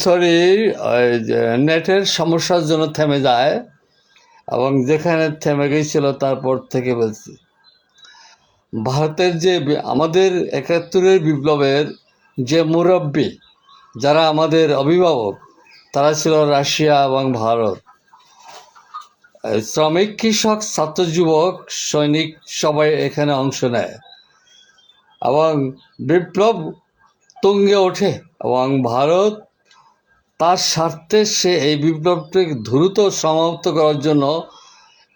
Sorry, নেটের সমস্যার জন্য থেমে যায় এবং যেখানে থেমে গিয়েছিল তারপর থেকে বলছি। ভারতের যে আমাদের ৭১-এর বিপ্লবের যে মুরব্বী, যারা আমাদের অভিভাবক, তারা ছিল রাশিয়া এবং ভারত। শ্রমিক, কৃষক, ছাত্র, যুবক, সৈনিক সবাই এখানে অংশ নেয় এবং বিপ্লব তুঙ্গে ওঠে এবং ভারত তার স্বার্থে সে এই বিপ্লবটিকে দ্রুত সমাপ্ত করার জন্য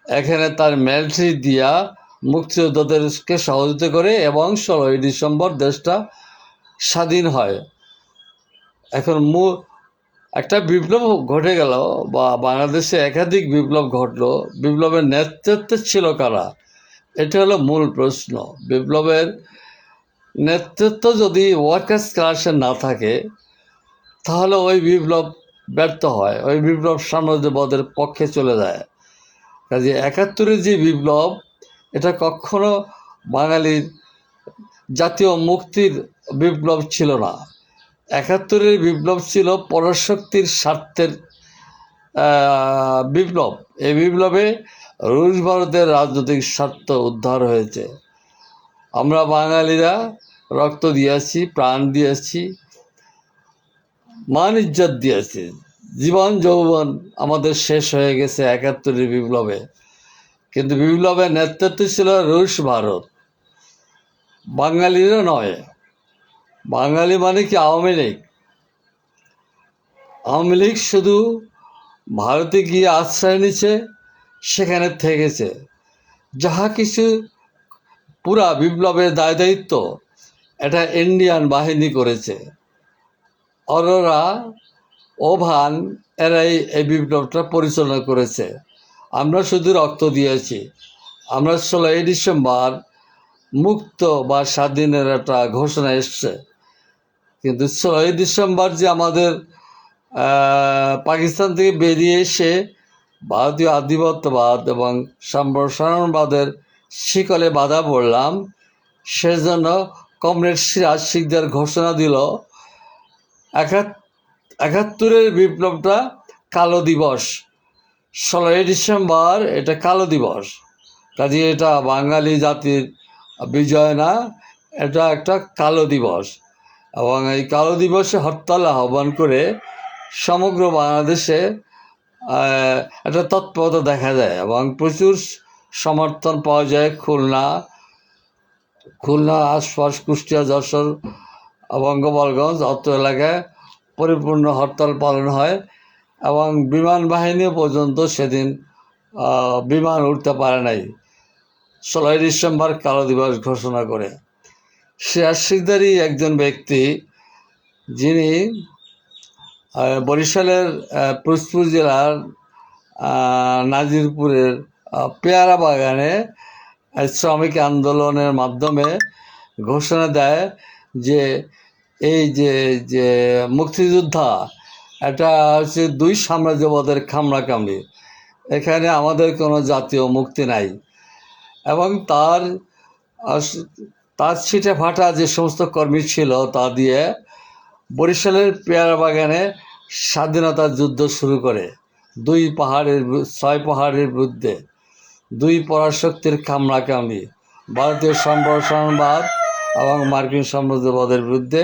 এখানে তার মিলিটারি দিয়া মুক্তিযোদ্ধাদেরকে সহযোগিতা করে এবং ১৬ই ডিসেম্বর দেশটা স্বাধীন হয়। এখন একটা বিপ্লব ঘটে গেল বা বাংলাদেশে একাধিক বিপ্লব ঘটলো, বিপ্লবের নেতৃত্বে ছিল কারা? এটা হলো মূল প্রশ্ন। বিপ্লবের নেতৃত্ব যদি ওয়ার্কার্স ক্লাসে না থাকে তাহলে ওই বিপ্লব ব্যর্থ হয়, ওই বিপ্লব সাম্রাজ্যবাদের পক্ষে চলে যায়। কাজে ৭১-এর যে বিপ্লব, এটা কখনো বাঙালির জাতীয় মুক্তির বিপ্লব ছিল না। ৭১-এর বিপ্লব ছিল পরাশক্তির স্বার্থের বিপ্লব। এই বিপ্লবে রুশ ভারতের রাজনৈতিক স্বার্থ উদ্ধার হয়েছে। আমরা বাঙালিরা রক্ত দিয়েছি, প্রাণ দিয়েছি, মান ইজ্জত দিয়েছি, জীবন যৌবন আমাদের শেষ হয়ে গেছে ৭১-এর বিপ্লবে। কিন্তু বিপ্লবের নেতৃত্ব ছিল রুশ ভারত, বাঙালিরা নয়। বাঙালি মানে কি আওয়ামী লীগ? আওয়ামী লীগ শুধু ভারতে গিয়ে আশ্রয় নিচ্ছে, সেখানে থেকেছে। যাহা কিছু পুরা বিপ্লবের দায় দায়িত্ব এটা ইন্ডিয়ান বাহিনী করেছে। অরোরা, ওভান এরাই এই বিপ্লবটা পরিচালনা করেছে। আমরা শুধু রক্ত দিয়েছি। আমরা ১৬ই ডিসেম্বর মুক্ত বা স্বাধীনের একটা ঘোষণা এসছে, কিন্তু ১৬ই ডিসেম্বর যে আমাদের পাকিস্তান থেকে বেরিয়ে এসে ভারতীয় আধিপত্যবাদ এবং সম্প্রসারণবাদের শিকলে বাধা পড়লাম, সেজন্য কমরেড সিরাজ শিকদার ঘোষণা দিল ৭১-এর বিপ্লবটা কালো দিবস। ১৬ই ডিসেম্বর এটা কালো দিবস। কাজে এটা বাঙালি জাতির বিজয় না, এটা একটা কালো দিবস। এবং এই কালো দিবসে হরতাল আহ্বান করে সমগ্র বাংলাদেশে একটা তৎপরতা দেখা যায় এবং প্রচুর সমর্থন পাওয়া যায়। খুলনা আশপাশ, কুষ্টিয়া, যশোর এবং গোপালগঞ্জ অত্র এলাকায় পরিপূর্ণ হরতাল পালন হয় এবং বিমান বাহিনী পর্যন্ত সেদিন বিমান উঠতে পারে নাই ১৬ই ডিসেম্বর কালো দিবস ঘোষণা করে। সিরাজ শিকদারই একজন ব্যক্তি যিনি বরিশালের পিরোজপুর জেলার নাজিরপুরের পেয়ারা বাগানে শ্রমিক আন্দোলনের মাধ্যমে ঘোষণা দেয় যে এই যে মুক্তিযোদ্ধা, এটা হচ্ছে দুই সাম্রাজ্যবাদের কামড়াকামড়ি, এখানে আমাদের কোনো জাতীয় মুক্তি নাই। এবং তার ছিটে ফাটা যে সমস্ত কর্মী ছিল তা দিয়ে বরিশালের পেয়ারা বাগানে স্বাধীনতার যুদ্ধ শুরু করে ৬ পাহাড়ের বিরুদ্ধে, দুই পরাশক্তির কামড়াকামড়ি, ভারতীয় সম্প্রসারণবাদ এবং মার্কিন সাম্রাজ্যবাদের বিরুদ্ধে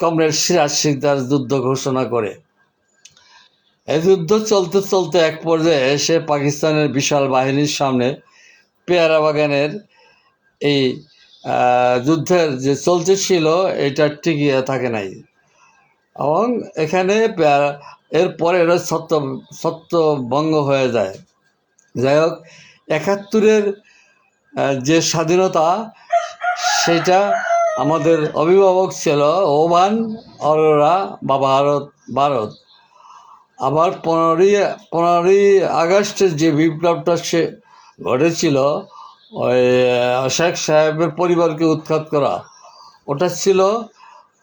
কমরেড সিরাজ শিকদার যুদ্ধ ঘোষণা করে। এই যুদ্ধ চলতে চলতে এক পর্যায়ে এসে পাকিস্তানের বিশাল বাহিনীর সামনে পেয়ারা বাগানের এই যুদ্ধের যে চলতেছিল এটা টিকিয়ে থাকে নাই এবং এখানে এরপরে এটা ছত্রভঙ্গ হয়ে যায়। যাই হোক, ৭১-এর যে স্বাধীনতা, সেটা আমাদের অভিভাবক ছিল ওভান, অরোরা বা ভারত। আবার ১৫ই আগস্টের যে বিপ্লবটা সে ঘটেছিল, ওই শেখ সাহেবের পরিবারকে উৎখাত করা, ওটা ছিল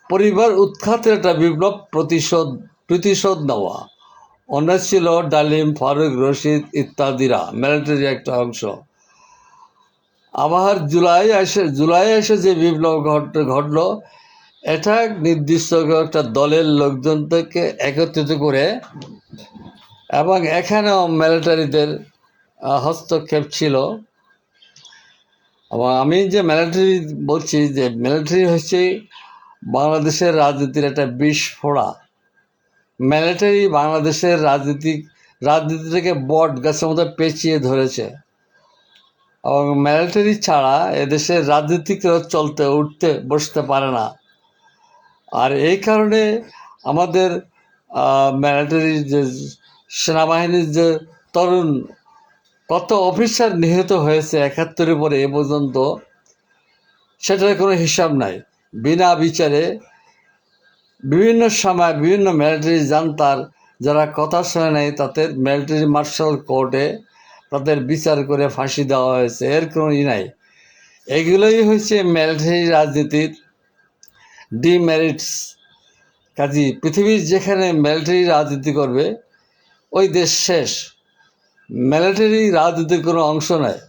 পরিবার উৎখাতের একটা বিপ্লব, প্রতিশোধ নেওয়া। অন্য ছিল ডালিম, ফারুক, রশিদ ইত্যাদিরা, মিলিটারি একটা অংশ। আবার জুলাই এসে যে বিপ্লব ঘটলো, এটা নির্দিষ্ট একটা দলের লোকজনদেরকে একত্রিত করে, এবং এখানেও মিলিটারিদের হস্তক্ষেপ ছিল। এবং আমি যে মিলিটারি বলছি, যে মিলিটারি হচ্ছে বাংলাদেশের রাজনীতির একটা বিস্ফোরা। মিলিটারি বাংলাদেশের রাজনীতিটাকে বট গাছের মতো পেঁচিয়ে ধরেছে, এবং মিলিটারি ছাড়া এদেশের রাজনীতিকেও চলতে উঠতে বসতে পারে না। আর এই কারণে আমাদের মিলিটারির যে সেনাবাহিনীর যে তরুণ কত অফিসার নিহত হয়েছে ৭১-এর পরে এ পর্যন্ত, সেটার কোনো হিসাব নাই। বিনা বিচারে বিভিন্ন সময় বিভিন্ন মিলিটারি জান্তার যারা কথা শোনে নাই, তাদের মিলিটারি মার্শাল কোর্টে তাদের বিচার করে ফাঁসি দেওয়া হয়েছে। এর কোনো নাই। এগুলোই হচ্ছে মিলিটারি রাজনীতির ডিমেরিটস। কাজী পৃথিবীর যেখানে মিলিটারি রাজনীতি করবে ওই দেশ শেষ। মিলিটারি রাজনীতির কোনো অংশ নয়।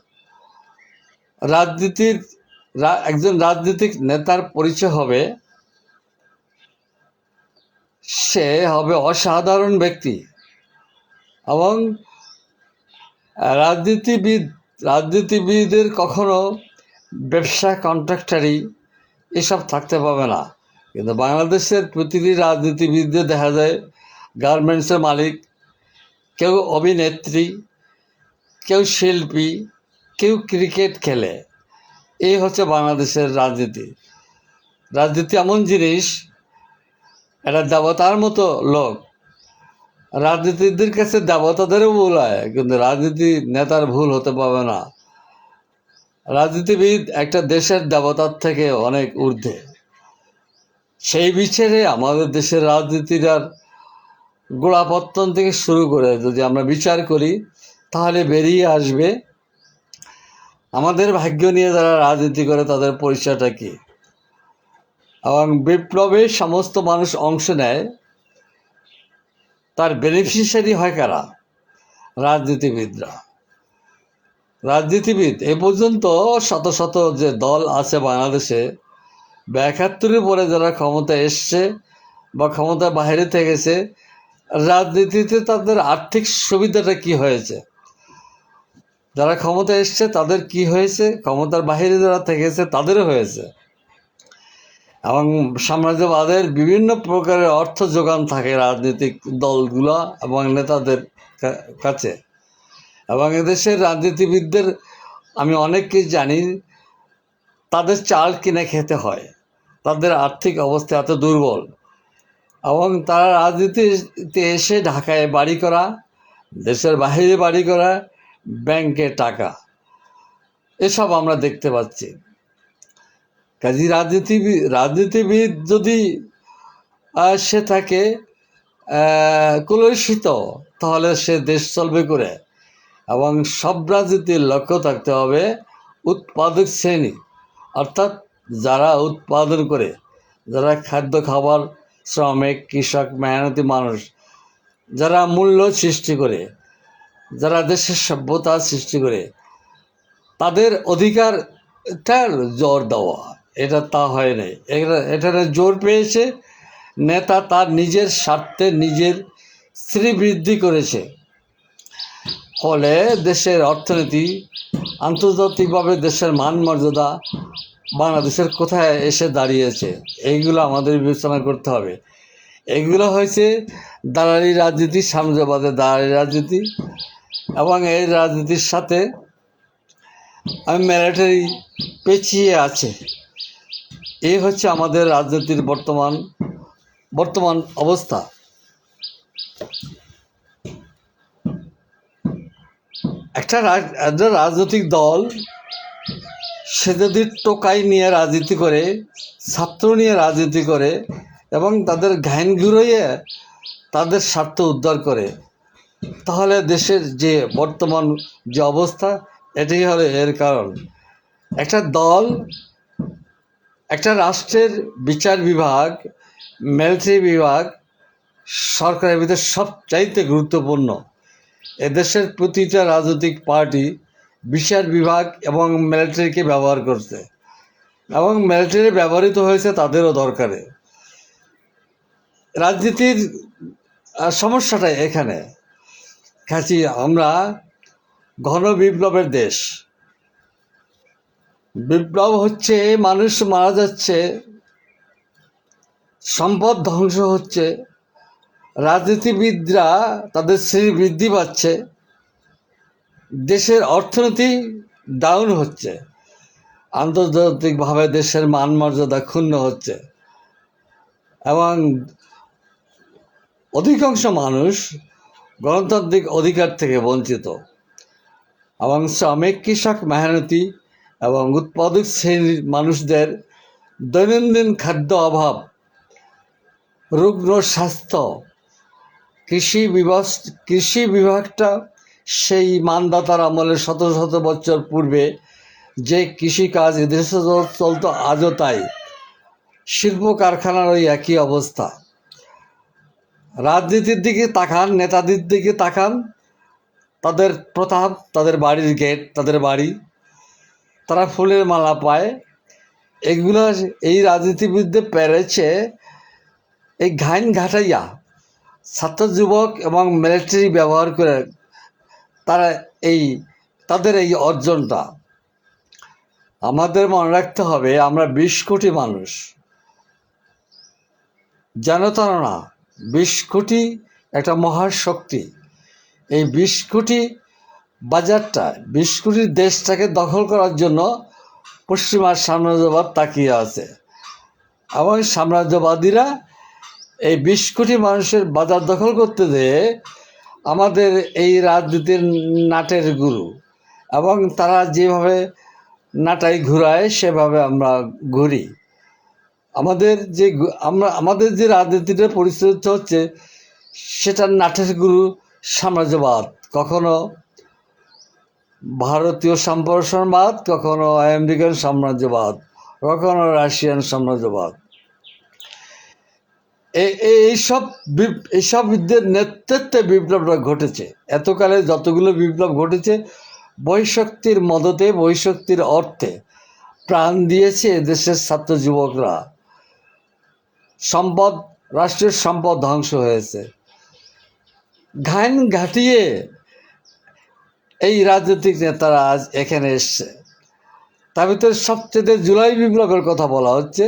একজন রাজনৈতিক নেতার পরিচয় হবে, সে হবে অসাধারণ ব্যক্তি। এবং রাজনীতিবিদের কখনো ব্যবসা, কন্ট্রাক্টারি এসব থাকতে পাবে না। কিন্তু বাংলাদেশের প্রতিটি রাজনীতিবিদদের দেখা যায় গার্মেন্টসের মালিক, কেউ অভিনেত্রী, কেউ শিল্পী, কেউ ক্রিকেট খেলে। এই হচ্ছে বাংলাদেশের রাজনীতি। রাজনীতি এমন জিনিস, এটা দেবতার মতো লোক। রাজনীতিদের কাছে দেবতাদেরও ভুল হয়, কিন্তু রাজনীতি নেতার ভুল হতে পারবে না। রাজনীতিবিদ একটা দেশের দেবতার থেকে অনেক ঊর্ধ্বে। সেই বিচারে আমাদের দেশের রাজনীতির গোড়াপত্তন থেকে শুরু করে যদি আমরা বিচার করি, তাহলে বেরিয়ে আসবে আমাদের ভাগ্য নিয়ে যারা রাজনীতি করে তাদের পরিচয়টা কী। এবং বিপ্লবে সমস্ত মানুষ অংশ নেয়, তার বেনিফিশিয়ারি হয় কারা? রাজনীতিবিদরা। রাজনীতিবিদ এ পর্যন্ত শত শত যে দল আছে বাংলাদেশে, ৭১-এর পরে যারা ক্ষমতা এসছে বা ক্ষমতার বাইরে থেকেছে, রাজনীতিতে তাদের আর্থিক সুবিধাটা কি হয়েছে? যারা ক্ষমতা এসছে তাদের কি হয়েছে? ক্ষমতার বাইরে যারা থেকেছে তাদেরও হয়েছে। এবং সাম্রাজ্যবাদের বিভিন্ন প্রকারের অর্থ যোগান থাকে রাজনৈতিক দলগুলো এবং নেতাদের কাছে। এবং এদেশের রাজনীতিবিদদের আমি অনেককে জানি, তাদের চাল কিনে খেতে হয়, তাদের আর্থিক অবস্থা এত দুর্বল। এবং তারা রাজনীতিতে এসে ঢাকায় বাড়ি করা, দেশের বাইরে বাড়ি করা, ব্যাংকে টাকা, এসব আমরা দেখতে পাচ্ছি। কাজী রাজনীতিবিদ যদি সে থাকে কলুষিত, তাহলে সে দেশ চলবে করে। এবং সব রাজনীতির লক্ষ্য থাকতে হবে উৎপাদক শ্রেণী, অর্থাৎ যারা উৎপাদন করে, যারা খাদ্য খাবার শ্রমিক, কৃষক, মেহনতি মানুষ, যারা মূল্য সৃষ্টি করে, যারা দেশের সভ্যতা সৃষ্টি করে, তাদের অধিকারটার জোর দেওয়া। এটা তা হয় নাই। এটার জোর পেয়েছে নেতা তার নিজের স্বার্থে নিজের শ্রীবৃদ্ধি করেছে। ফলে দেশের অর্থনীতি, আন্তর্জাতিকভাবে দেশের মান মর্যাদা বাংলাদেশের কোথায় এসে দাঁড়িয়েছে, এইগুলো আমাদের বিবেচনা করতে হবে। এগুলো হয়েছে দালালি রাজনীতি, সাম্রাজ্যবাদের দালালি রাজনীতি। এবং এই রাজনীতির সাথে মিলিটারি পেঁচিয়ে আছে। এই হচ্ছে আমাদের রাজনীতির বর্তমান অবস্থা। একটা রাজনৈতিক দল সে যদি টোকাই নিয়ে রাজনীতি করে, ছাত্র নিয়ে রাজনীতি করে এবং তাদের ঘাইন ঘুরিয়ে তাদের স্বার্থ উদ্ধার করে, তাহলে দেশের যে বর্তমান যে অবস্থা, এটাই হলো এর কারণ। একটা দল, একটা রাষ্ট্রের বিচার বিভাগ, মিলিটারি বিভাগ সরকারের ভিতরে সবচাইতে গুরুত্বপূর্ণ। এদেশের প্রতিটা রাজনৈতিক পার্টি বিচার বিভাগ এবং মিলিটারিকে ব্যবহার করছে, এবং মিলিটারি ব্যবহৃত হয়েছে তাদেরও দরকারে। রাজনীতির সমস্যাটা এখানে। কাজে আমরা ঘন বিপ্লবের দেশ। বিপ্লব হচ্ছে, মানুষ মারা যাচ্ছে, সম্পদ ধ্বংস হচ্ছে, রাজনীতিবিদরা তাদের শ্রেণী বৃদ্ধি পাচ্ছে, দেশের অর্থনীতি ডাউন হচ্ছে, আন্তর্জাতিকভাবে দেশের মান মর্যাদা ক্ষুণ্ণ হচ্ছে এবং অধিকাংশ মানুষ গণতান্ত্রিক অধিকার থেকে বঞ্চিত এবং শ্রমিক, কৃষক, মেহনতি এবং উৎপাদক শ্রেণীর মানুষদের দৈনন্দিন খাদ্য অভাব, রুগ্ন স্বাস্থ্য, কৃষি বিভাগটা সেই মানদাতার আমলে শত শত বছর পূর্বে যে কৃষিকাজ এদেশে চলতো আজও তাই। শিল্প কারখানার ওই একই অবস্থা। রাজনীতির দিকে তাকান, নেতাদের দিকে তাকান, তাদের প্রতাপ, তাদের বাড়ির গেট, তাদের বাড়ি, তারা ফুলের মালা পায়। এগুলো এই রাজনীতিবিদদের পেরেছে এই ঘাইন ঘাটাইয়া ছাত্র যুবক এবং মিলিটারি ব্যবহার করে তারা তাদের এই অর্জনটা। আমাদের মনে রাখতে হবে, আমরা 20 কোটি মানুষ, জানতাম না 20 কোটি একটা মহাশক্তি। এই 20 কোটি বাজারটা, 20 কোটির দেশটাকে দখল করার জন্য পশ্চিমার সাম্রাজ্যবাদ তাকিয়ে আছে এবং সাম্রাজ্যবাদীরা এই 20 কোটি মানুষের বাজার দখল করতে যেয়ে আমাদের এই রাজনীতির নাটের গুরু, এবং তারা যেভাবে নাটাই ঘুরায় সেভাবে আমরা ঘুরি। আমাদের যে রাজনীতিটা পরিচালিত হচ্ছে সেটার নাটের গুরু সাম্রাজ্যবাদ, কখনো ভারতীয় সম্প্রসারণবাদ, কখনো আমেরিকান সাম্রাজ্যবাদ, কখনো রাশিয়ান সাম্রাজ্যবাদ। এইসব নেতৃত্বে বিপ্লবটা ঘটেছে। এতকালে যতগুলো বিপ্লব ঘটেছে বহিঃশক্তির মদতে, বহিঃশক্তির অর্থে প্রাণ দিয়েছে দেশের ছাত্র যুবকরা। রাষ্ট্রের সম্পদ ধ্বংস হয়েছে। ঘাইন ঘাটিয়ে এই রাজনৈতিক নেতারা আজ এখানে এসছে। তার ভিতরে সবচেয়ে জুলাই বিপ্লবের কথা বলা হচ্ছে।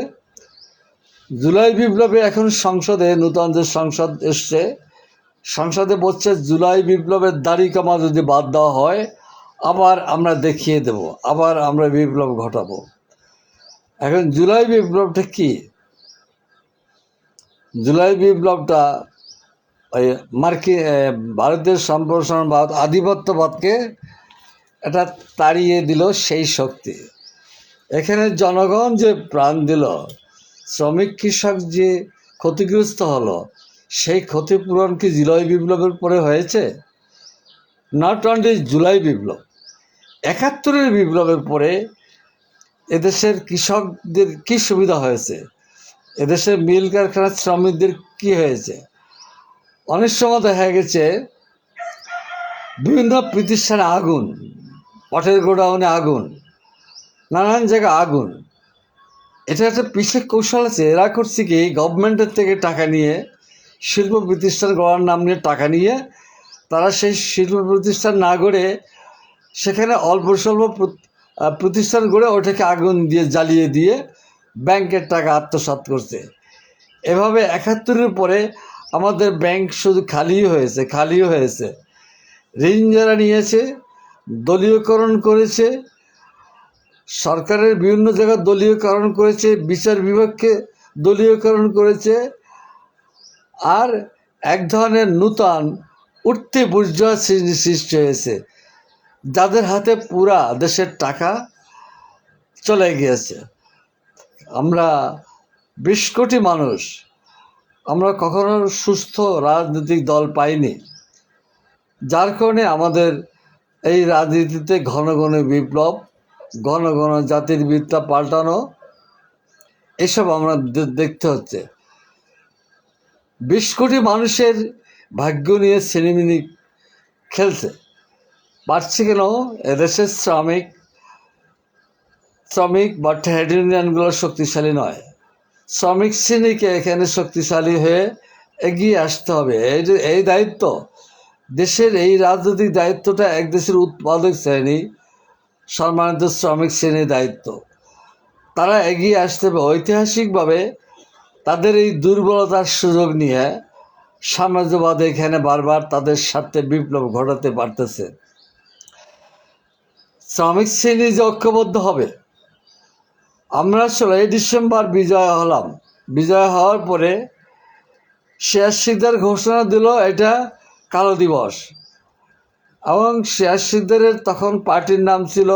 জুলাই বিপ্লবে এখন সংসদে, নূতন যে সংসদ এসছে, সংসদে বলছে জুলাই বিপ্লবের দাড়ি কমা যদি বাদ দেওয়া হয় আবার আমরা দেখিয়ে দেব, আবার আমরা বিপ্লব ঘটাবো। এখন জুলাই বিপ্লবটা কি? জুলাই বিপ্লবটা ওই ভারতের সম্প্রসারণবাদ, আধিপত্যবাদকে এটা তাড়িয়ে দিল সেই শক্তি। এখানে জনগণ যে প্রাণ দিল, শ্রমিক কৃষক যে ক্ষতিগ্রস্ত হলো, সেই ক্ষতিপূরণ কি জুলাই বিপ্লবের পরে হয়েছে? নট অনলি জুলাই বিপ্লব, 71-এর বিপ্লবের পরে এদেশের কৃষকদের কি সুবিধা হয়েছে, এদেশের মিল কারখানার শ্রমিকদের কি হয়েছে? অনেক সময় দেখা গেছে বিভিন্ন প্রতিষ্ঠানে আগুন, পটের গোডাউনে আগুন, নানান জায়গায় আগুন। এটা একটা বিশেষ কৌশল আছে। এরা করছে কি, গভর্নমেন্টের থেকে টাকা নিয়ে, শিল্প প্রতিষ্ঠান গড়ার নাম নিয়ে টাকা নিয়ে তারা সেই শিল্প প্রতিষ্ঠান না গড়ে সেখানে অল্প স্বল্প প্রতিষ্ঠান গড়ে ওটাকে আগুন দিয়ে জ্বালিয়ে দিয়ে ব্যাংকের টাকা আত্মসাৎ করছে। এভাবে 71-এর পরে আমাদের ব্যাংক শুধু খালি হয়েছে। ঋণ যারা নিয়েছে দলীয়করণ করেছে, সরকারের বিভিন্ন জায়গায় দলীয়করণ করেছে, বিচার বিভাগকে দলীয়করণ করেছে, আর এক ধরনের নূতন উঠতি বুর্জোয়া সৃষ্টি হয়েছে, যাদের হাতে পুরা দেশের টাকা চলে গিয়েছে। আমরা 20 কোটি মানুষ, আমরা কখনো সুস্থ রাজনৈতিক দল পাইনি, যার কারণে আমাদের এই রাজনীতিতে ঘন ঘন বিপ্লব, ঘন ঘন জাতির বিদ্যা পাল্টানো, এসব আমরা দেখতে হচ্ছে। 20 কোটি মানুষের ভাগ্য নিয়ে ছিনিমিনি খেলছে। পারছে কেন? এদেশের শ্রমিক বা ট্রেড ইউনিয়নগুলো শক্তিশালী নয়। শ্রমিক শ্রেণীকে এখানে শক্তিশালী হয়ে এগিয়ে আসতে হবে। এই দায়িত্ব, দেশের এই রাজনৈতিক দায়িত্বটা এক দেশের উৎপাদক শ্রেণী, সম্মানিত শ্রমিক শ্রেণীর দায়িত্ব। তারা এগিয়ে আসতে হবে। ঐতিহাসিকভাবে তাদের এই দুর্বলতার সুযোগ নিয়ে সাম্রাজ্যবাদ এখানে বারবার তাদের স্বার্থে বিপ্লব ঘটাতে পারতেছে। শ্রমিক শ্রেণী যে ঐক্যবদ্ধ হবে, আমরা 16 ডিসেম্বর বিজয় হলাম। বিজয় হওয়ার পরে শেয়ার শিকদার ঘোষণা দিল এটা কালো দিবস, এবং শেয়ার শিকদারের তখন পার্টির নাম ছিল,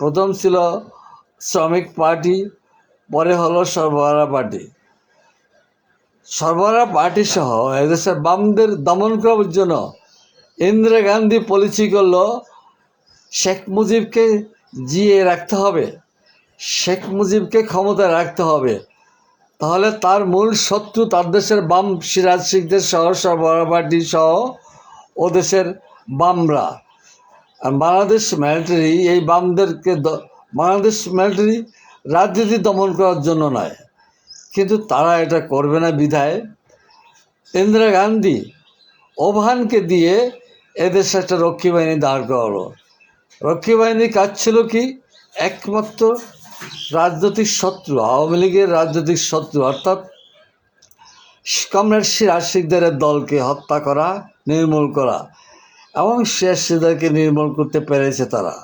প্রথম ছিল শ্রমিক পার্টি, পরে হলো সর্বহারা পার্টি। সর্বহারা পার্টি সহ এদেশের বামদের দমন করার জন্য ইন্দিরা গান্ধী পলিসি করলো শেখ মুজিবকে জিয়ে রাখতে হবে, শেখ মুজিবকে ক্ষমতায় রাখতে হবে। তাহলে তার মূল শত্রু তার দেশের বাম সিরাজ শিখদের সহ সর্বহারা পার্টি সহ ও দেশের বামরা। আর বাংলাদেশ মিলিটারি এই বামদেরকে, বাংলাদেশ মিলিটারি রাজনীতি দমন করার জন্য নয়, কিন্তু তারা এটা করবে না বিধায় ইন্দিরা গান্ধী ওভানকে দিয়ে এদেশে একটা রক্ষী বাহিনী দাঁড় করালো। রক্ষী বাহিনীর কাজ ছিল কি? একমাত্র রাজনৈতিক শত্রু, আওয়ামী লীগের রাজনৈতিক শত্রু অর্থাৎ কমরেড সিরাজ শিকদারের দলকে হত্যা করা, নির্মূল করা, এবং সিরাজ শিকদারকে নির্মূল করতে পেরেছে তারা।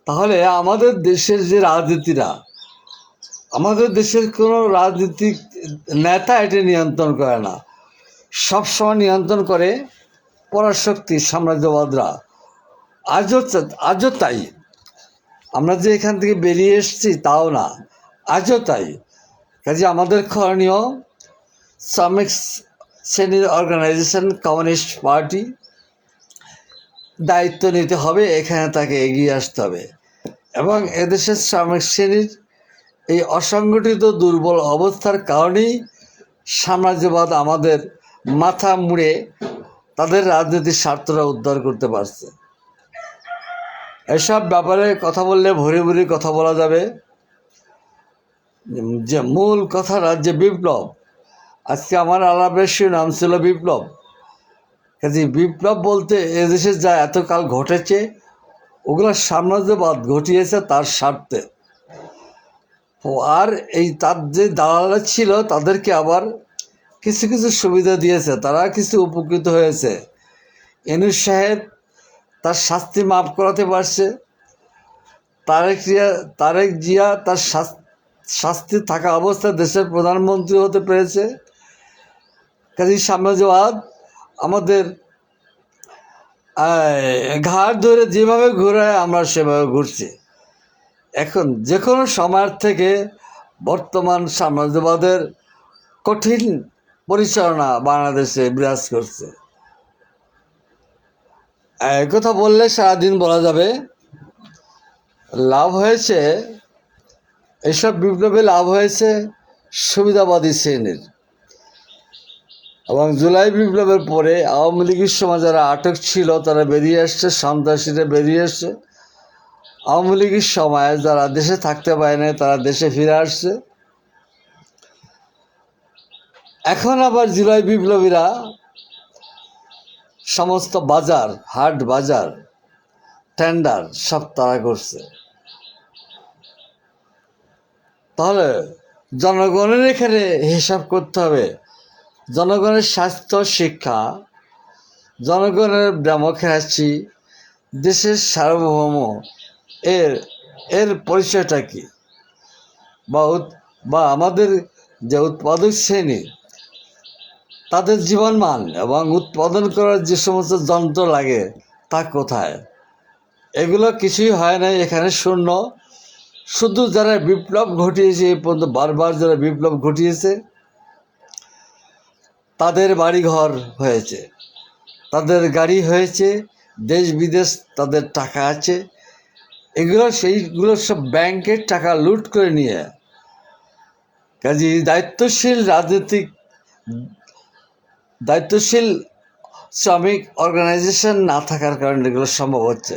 তাহলে আমাদের দেশের যে রাজনীতিরা, আমাদের দেশের কোনো রাজনীতিক নেতা এটা নিয়ন্ত্রণ করে না, সবসময় নিয়ন্ত্রণ করে পরাশক্তি সাম্রাজ্যবাদরা। আজও তাই। আমরা যে এখান থেকে বেরিয়ে এসেছি তাও না, আজও তাই। কাজে আমাদের করণীয় শ্রমিক শ্রেণীর অর্গানাইজেশন কমিউনিস্ট পার্টি দায়িত্ব নিতে হবে, এখানে তাকে এগিয়ে আসতে হবে। এবং এদেশের শ্রমিক শ্রেণীর এই অসংগঠিত দুর্বল অবস্থার কারণেই সাম্রাজ্যবাদ আমাদের মাথা মুড়ে তাদের রাজনীতির স্বার্থটা উদ্ধার করতে পারছে। এসব ব্যাপারে কথা বললে ভরে ভরে কথা বলা যাবে। যে মূল কথা, রাজ্যে বিপ্লব। আজকে আমার আলাপের নাম ছিল বিপ্লব। কাজে বিপ্লব বলতে এদেশে যা এতকাল ঘটেছে ওগুলো সাম্রাজ্যবাদ ঘটিয়েছে তার স্বার্থে। আর এই তার যে দালালরা ছিল তাদেরকে আবার কিছু কিছু সুবিধা দিয়েছে, তারা কিছু উপকৃত হয়েছে। ইউনূস সাহেব তার শাস্তি মাফ করাতে পারছে, তারেক জিয়া তার শাস্তি থাকা অবস্থায় দেশের প্রধানমন্ত্রী হতে পেরেছে। কাজে সাম্রাজ্যবাদ আমাদের ঘাড় ধরে যেভাবে ঘোরায় আমরা সেভাবে ঘুরছি। এখন যে কোনো সময়ের থেকে বর্তমান সাম্রাজ্যবাদের কঠিন পরিচালনা বাংলাদেশে বিরাজ করছে। কথা বললে সারাদিন বলা যাবে। লাভ হয়েছে, এসব বিপ্লবে লাভ হয়েছে সুবিধাবাদী শ্রেণীর। এবং জুলাই বিপ্লবের পরে আওয়ামী লীগের সময় যারা আটক ছিল তারা বেরিয়ে আসছে, সন্ত্রাসীরা বেরিয়ে আসছে। আওয়ামী লীগের সময় যারা দেশে থাকতে পারে না তারা দেশে ফিরে আসছে। এখন আবার জুলাই বিপ্লবীরা সমস্ত বাজার, হাট বাজার, টেন্ডার সব তারা করছে। তাহলে জনগণের এখানে হিসাব করতে হবে। জনগণের স্বাস্থ্য, শিক্ষা, জনগণের ডেমোক্রেসি, দেশের সার্বভৌম, এর পরিচয়টা কি? বা আমাদের যে উৎপাদক শ্রেণী তাদের জীবনমান এবং উৎপাদন করার যে সমস্ত যন্ত্র লাগে তা কোথায়? এগুলো কিছুই হয় না, এখানে শূন্য। শুধু যারা বিপ্লব ঘটিয়েছে, এই পর্যন্ত বারবার যারা বিপ্লব ঘটিয়েছে তাদের বাড়িঘর হয়েছে, তাদের গাড়ি হয়েছে, দেশ বিদেশ তাদের টাকা আছে। সেইগুলো সব ব্যাংকের টাকা লুট করে নিয়ে। কাজে দায়িত্বশীল শ্রমিক অর্গানাইজেশন না থাকার কারণে এগুলো সম্ভব হচ্ছে।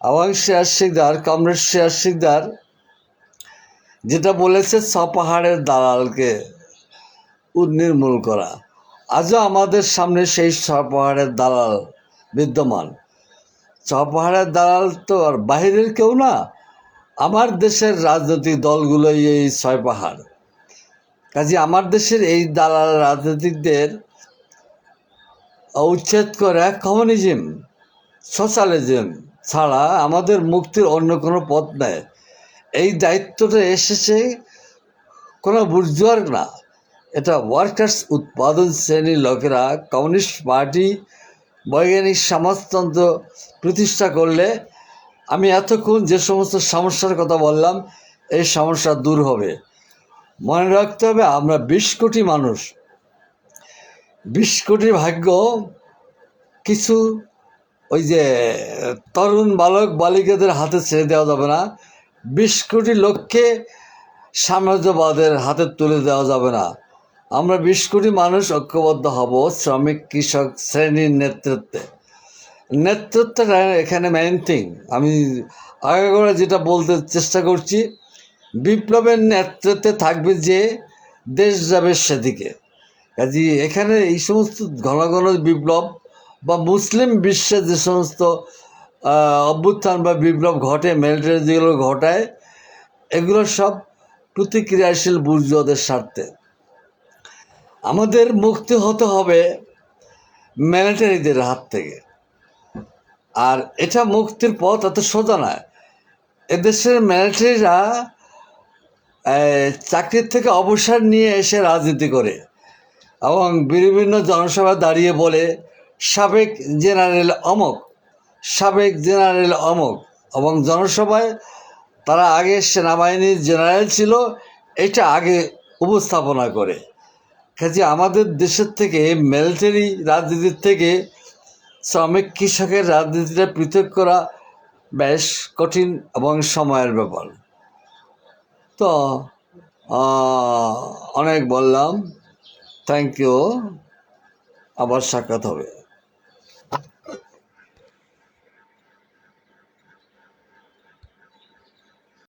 এবং সিরাজ শিকদার, কমরেড সিরাজ শিকদার যেটা বলেছে পাহাড়ের দালালকে নির্মূল করা। আজও আমাদের সামনে সেই পাহাড়ের দালাল বিদ্যমান। পাহাড়ের দালাল তো আর বাহিরের কেউ না, আমার দেশের রাজনৈতিক দলগুলোই এই পাহাড়। কাজে আমার দেশের এই দালাল রাজনীতিকদের উচ্ছেদ করে কমিউনিজম, সোশ্যালিজম ছাড়া আমাদের মুক্তির অন্য কোনো পথ নেই। এই দায়িত্বটা এসেছে কোনো বুর্জোয়ার না, এটা ওয়ার্কার্স উৎপাদন শ্রেণীর লোকেরা কমিউনিস্ট পার্টি বৈজ্ঞানিক সমাজতন্ত্র প্রতিষ্ঠা করলে আমি এতক্ষণ যে সমস্ত সমস্যার কথা বললাম এই সমস্যা দূর হবে। মনে রাখতে হবে আমরা 20 কোটি মানুষ, 20 কোটির ভাগ্য কিছু ওই যে তরুণ বালক বালিকাদের হাতে ছেড়ে দেওয়া যাবে না। 20 কোটি লোককে সাম্রাজ্যবাদের হাতে তুলে দেওয়া যাবে না। আমরা 20 কোটি মানুষ ঐক্যবদ্ধ হব শ্রমিক কৃষক শ্রেণীর নেতৃত্বটা এখানে মেইন থিং। আমি আগে করে যেটা বলতে চেষ্টা করছি, বিপ্লবের নেতৃত্বে থাকবে যে দেশ যাবে সেদিকে। কাজে এখানে এই সমস্ত ঘন ঘন বিপ্লব বা মুসলিম বিশ্বে যে সমস্ত অভ্যুত্থান বা বিপ্লব ঘটে, মিলিটারি যেগুলো ঘটায়, এগুলো সব প্রতিক্রিয়াশীল বুর্জোয়াদের স্বার্থে। আমাদের মুক্তি হতে হবে মিলিটারিদের হাত থেকে। আর এটা মুক্তির পথ এত সোজা নয়। এদেশের মিলিটারিরা চাকরির থেকে অবসর নিয়ে এসে রাজনীতি করে এবং বিভিন্ন জনসভায় দাঁড়িয়ে বলে সাবেক জেনারেল অমক, সাবেক জেনারেল অমক, এবং জনসভায় তারা আগে সেনাবাহিনীর জেনারেল ছিল এটা আগে উপস্থাপনা করে। কাজে আমাদের দেশের থেকে মিলিটারি রাজনীতির থেকে শ্রমিক কৃষকের রাজনীতিটা পৃথক করা বেশ কঠিন এবং সময়ের ব্যাপার। তো অনেক বললাম, থ্যাংক ইউ, আবার সাক্ষাৎ হবে।